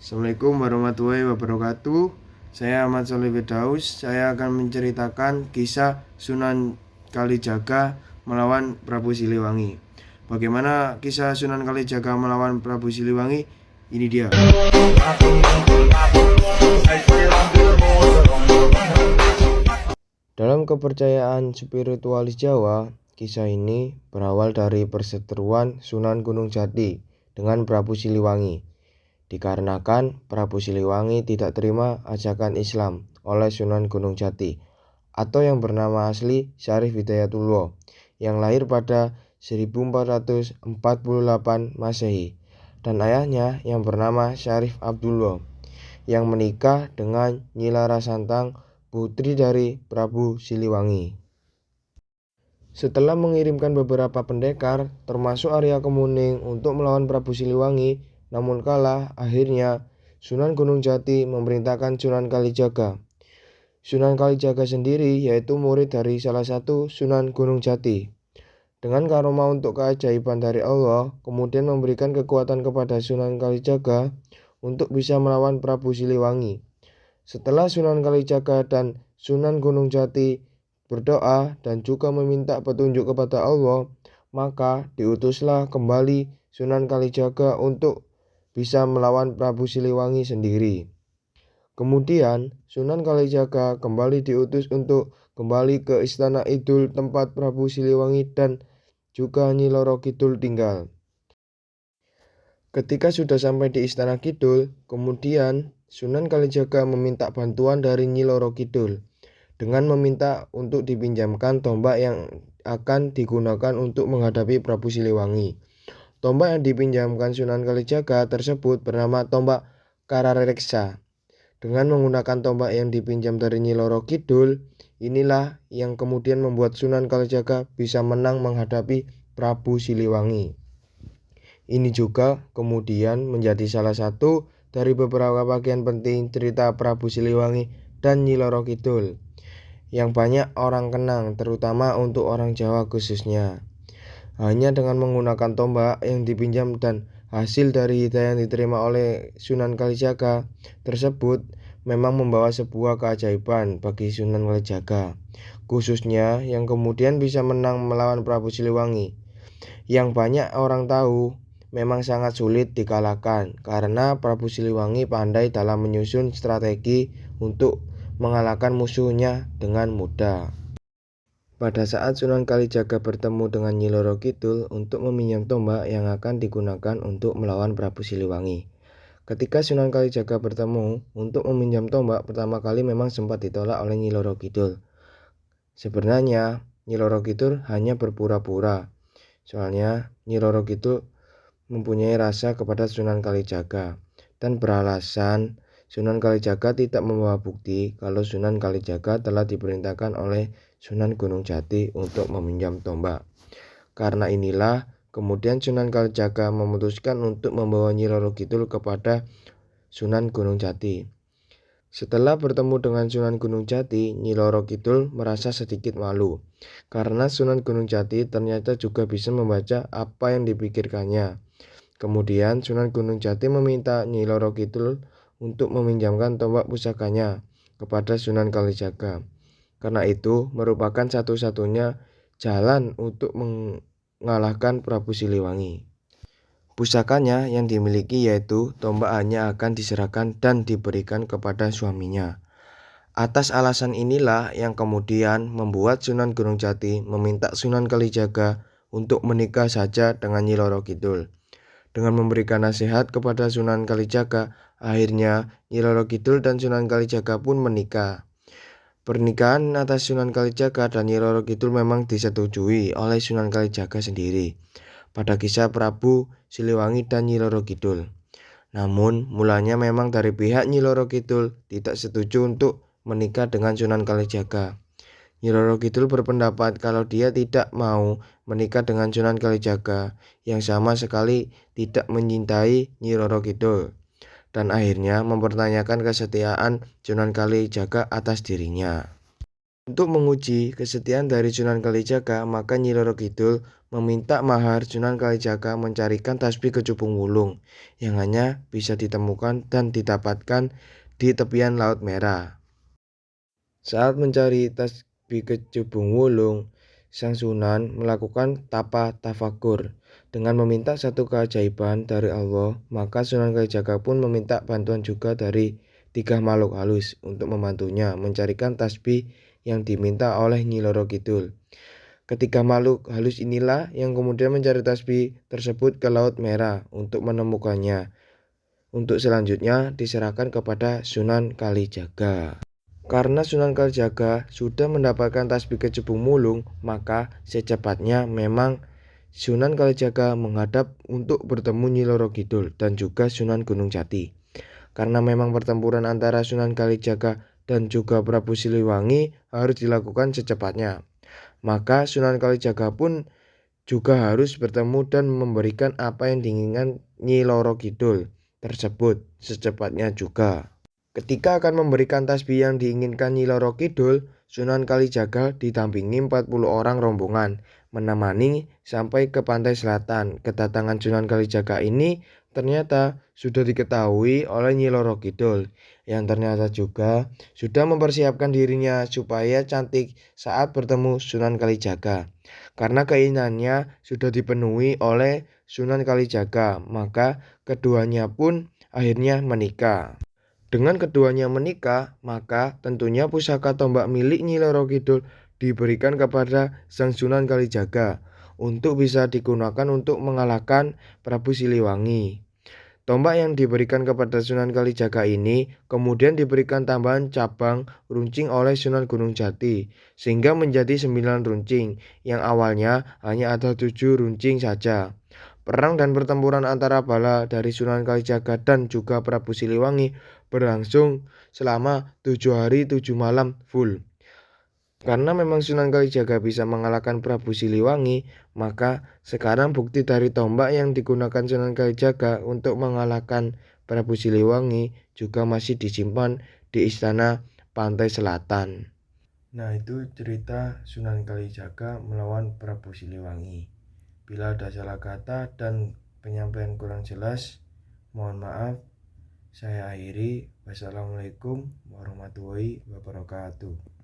Assalamualaikum warahmatullahi wabarakatuh. Saya Ahmad Sholih Firdaus. Saya akan menceritakan kisah Sunan Kalijaga melawan Prabu Siliwangi. Bagaimana kisah Sunan Kalijaga melawan Prabu Siliwangi? Ini dia. Dalam kepercayaan spiritualis Jawa, kisah ini berawal dari perseteruan Sunan Gunung Jati dengan Prabu Siliwangi. Dikarenakan Prabu Siliwangi tidak terima ajakan Islam oleh Sunan Gunung Jati atau yang bernama asli Syarif Hidayatullah yang lahir pada 1448 Masehi dan ayahnya yang bernama Syarif Abdullah yang menikah dengan Nyi Larasantang, putri dari Prabu Siliwangi. Setelah mengirimkan beberapa pendekar termasuk Arya Kemuning untuk melawan Prabu Siliwangi, namun kalah, akhirnya Sunan Gunung Jati memerintahkan Sunan Kalijaga. Sunan Kalijaga sendiri yaitu murid dari salah satu Sunan Gunung Jati. Dengan karomah untuk keajaiban dari Allah, kemudian memberikan kekuatan kepada Sunan Kalijaga untuk bisa melawan Prabu Siliwangi. Setelah Sunan Kalijaga dan Sunan Gunung Jati berdoa dan juga meminta petunjuk kepada Allah, maka diutuslah kembali Sunan Kalijaga untuk bisa melawan Prabu Siliwangi sendiri. Kemudian Sunan Kalijaga kembali diutus untuk kembali ke Istana Idul tempat Prabu Siliwangi dan juga Nyi Loro Kidul tinggal. Ketika sudah sampai di Istana Kidul, kemudian Sunan Kalijaga meminta bantuan dari Nyi Loro Kidul dengan meminta untuk dipinjamkan tombak yang akan digunakan untuk menghadapi Prabu Siliwangi. Tombak yang dipinjamkan Sunan Kalijaga tersebut bernama tombak Karareksa. Dengan menggunakan tombak yang dipinjam dari Nyi Loro Kidul, inilah yang kemudian membuat Sunan Kalijaga bisa menang menghadapi Prabu Siliwangi. Ini juga kemudian menjadi salah satu dari beberapa bagian penting cerita Prabu Siliwangi dan Nyi Loro Kidul yang banyak orang kenang, terutama untuk orang Jawa khususnya. Hanya dengan menggunakan tombak yang dipinjam dan hasil dari hidayah yang diterima oleh Sunan Kalijaga tersebut memang membawa sebuah keajaiban bagi Sunan Kalijaga, khususnya yang kemudian bisa menang melawan Prabu Siliwangi. Yang banyak orang tahu memang sangat sulit dikalahkan karena Prabu Siliwangi pandai dalam menyusun strategi untuk mengalahkan musuhnya dengan mudah. Pada saat Sunan Kalijaga bertemu dengan Nyi Loro Kidul untuk meminjam tombak yang akan digunakan untuk melawan Prabu Siliwangi. Ketika Sunan Kalijaga bertemu untuk meminjam tombak, pertama kali memang sempat ditolak oleh Nyi Loro Kidul. Sebenarnya Nyi Loro Kidul hanya berpura-pura. Soalnya Nyi Loro Kidul mempunyai rasa kepada Sunan Kalijaga dan beralasan Sunan Kalijaga tidak membawa bukti kalau Sunan Kalijaga telah diperintahkan oleh Sunan Gunung Jati untuk meminjam tombak. Karena inilah kemudian Sunan Kalijaga memutuskan untuk membawa Nyi Loro Kidul kepada Sunan Gunung Jati. Setelah bertemu dengan Sunan Gunung Jati, Nyi Loro Kidul merasa sedikit malu karena Sunan Gunung Jati ternyata juga bisa membaca apa yang dipikirkannya. Kemudian Sunan Gunung Jati meminta Nyi Loro Kidul untuk meminjamkan tombak pusakanya kepada Sunan Kalijaga. Karena itu merupakan satu-satunya jalan untuk mengalahkan Prabu Siliwangi. Pusakanya yang dimiliki yaitu tombak hanya akan diserahkan dan diberikan kepada suaminya. Atas alasan inilah yang kemudian membuat Sunan Gunung Jati meminta Sunan Kalijaga untuk menikah saja dengan Nyi Loro Kidul. Dengan memberikan nasihat kepada Sunan Kalijaga, akhirnya Nyi Loro Kidul dan Sunan Kalijaga pun menikah. Pernikahan atas Sunan Kalijaga dan Nyi Loro Kidul memang disetujui oleh Sunan Kalijaga sendiri pada kisah Prabu Siliwangi dan Nyi Loro Kidul. Namun mulanya memang dari pihak Nyi Loro Kidul tidak setuju untuk menikah dengan Sunan Kalijaga. Nyi Loro Kidul berpendapat kalau dia tidak mau menikah dengan Sunan Kalijaga yang sama sekali tidak mencintai Nyi Loro Kidul dan akhirnya mempertanyakan kesetiaan Sunan Kalijaga atas dirinya. Untuk menguji kesetiaan dari Sunan Kalijaga, maka Nyi Roro Kidul meminta mahar Sunan Kalijaga mencarikan tasbih Kecubung Wulung yang hanya bisa ditemukan dan didapatkan di tepian Laut Merah. Saat mencari tasbih Kecubung Wulung, Sang Sunan melakukan tapa tafakur dengan meminta satu keajaiban dari Allah, maka Sunan Kalijaga pun meminta bantuan juga dari 3 makhluk halus untuk membantunya mencarikan tasbih yang diminta oleh Nyi Roro Kidul. Ketiga makhluk halus inilah yang kemudian mencari tasbih tersebut ke Laut Merah untuk menemukannya. Untuk selanjutnya diserahkan kepada Sunan Kalijaga. Karena Sunan Kalijaga sudah mendapatkan tasbih Kecubung Wulung, maka secepatnya memang Sunan Kalijaga menghadap untuk bertemu Nyi Roro Kidul dan juga Sunan Gunung Jati. Karena memang pertempuran antara Sunan Kalijaga dan juga Prabu Siliwangi harus dilakukan secepatnya, maka Sunan Kalijaga pun juga harus bertemu dan memberikan apa yang diinginkan Nyi Roro Kidul tersebut secepatnya juga. Ketika akan memberikan tasbih yang diinginkan Nyi Roro Kidul, Sunan Kalijaga didampingi 40 orang rombongan menemani sampai ke pantai selatan. Kedatangan Sunan Kalijaga ini ternyata sudah diketahui oleh Nyi Roro Kidul, yang ternyata juga sudah mempersiapkan dirinya supaya cantik saat bertemu Sunan Kalijaga. Karena keinginannya sudah dipenuhi oleh Sunan Kalijaga, maka keduanya pun akhirnya menikah. Dengan keduanya menikah, maka tentunya pusaka tombak milik Nyi Roro Kidul diberikan kepada Sang Sunan Kalijaga untuk bisa digunakan untuk mengalahkan Prabu Siliwangi. Tombak yang diberikan kepada Sunan Kalijaga ini kemudian diberikan tambahan cabang runcing oleh Sunan Gunung Jati, sehingga menjadi 9 runcing, yang awalnya hanya ada 7 runcing saja. Perang dan pertempuran antara bala dari Sunan Kalijaga dan juga Prabu Siliwangi berlangsung selama 7 hari 7 malam full. Karena memang Sunan Kalijaga bisa mengalahkan Prabu Siliwangi, maka sekarang bukti dari tombak yang digunakan Sunan Kalijaga untuk mengalahkan Prabu Siliwangi juga masih disimpan di istana Pantai Selatan. Nah, itu cerita Sunan Kalijaga melawan Prabu Siliwangi. Bila ada salah kata dan penyampaian kurang jelas, mohon maaf. Saya akhiri. Wassalamualaikum warahmatullahi wabarakatuh.